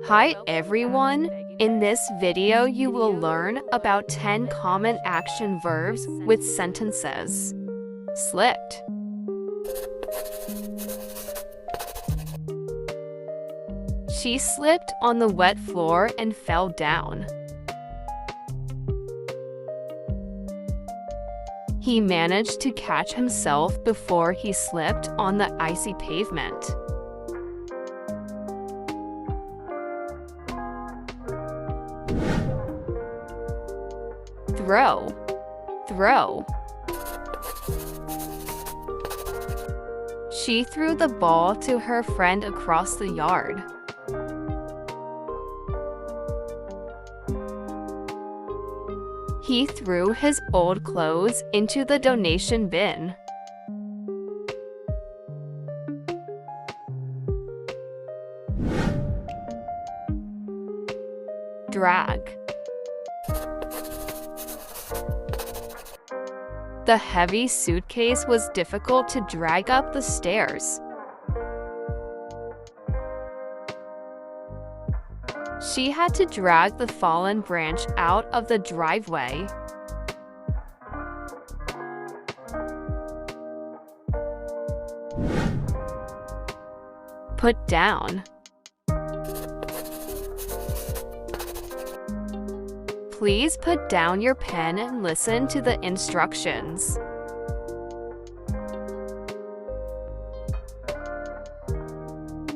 Hi everyone! In this video you will learn about 10 common action verbs with sentences. Slipped. She slipped on the wet floor and fell down. He managed to catch himself before he slipped on the icy pavement. Throw. Throw. She threw the ball to her friend across the yard. He threw his old clothes into the donation bin. Drag. The heavy suitcase was difficult to drag up the stairs. She had to drag the fallen branch out of the driveway. Put down. Please put down your pen and listen to the instructions.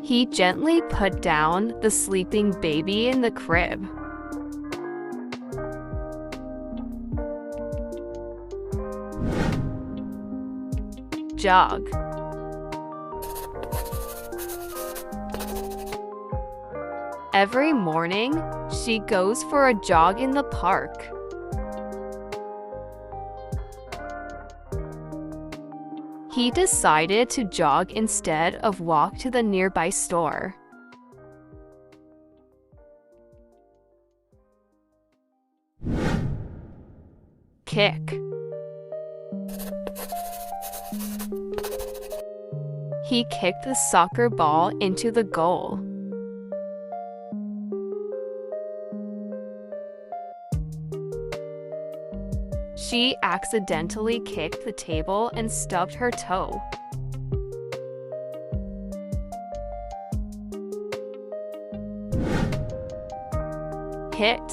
He gently put down the sleeping baby in the crib. Jog. Every morning, she goes for a jog in the park. He decided to jog instead of walk to the nearby store. Kick. He kicked the soccer ball into the goal. She accidentally kicked the table and stubbed her toe. Hit.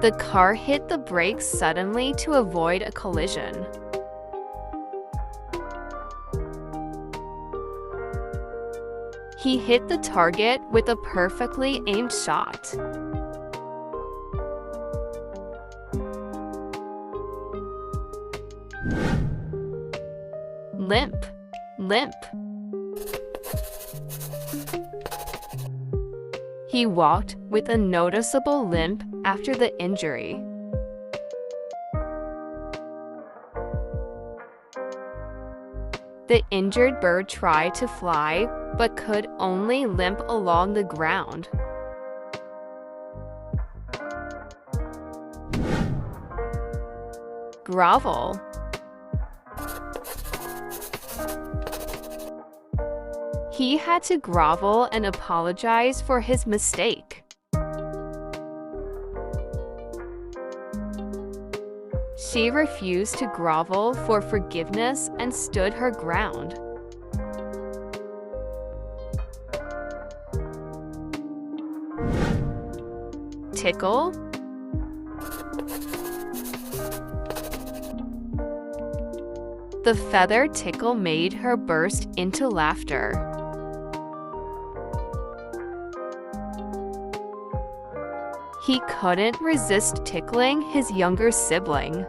The car hit the brakes suddenly to avoid a collision. He hit the target with a perfectly aimed shot. Limp. Limp. He walked with a noticeable limp after the injury. The injured bird tried to fly, but could only limp along the ground. Grovel. He had to grovel and apologize for his mistake. She refused to grovel for forgiveness and stood her ground. Tickle. The feather tickle made her burst into laughter. He couldn't resist tickling his younger sibling.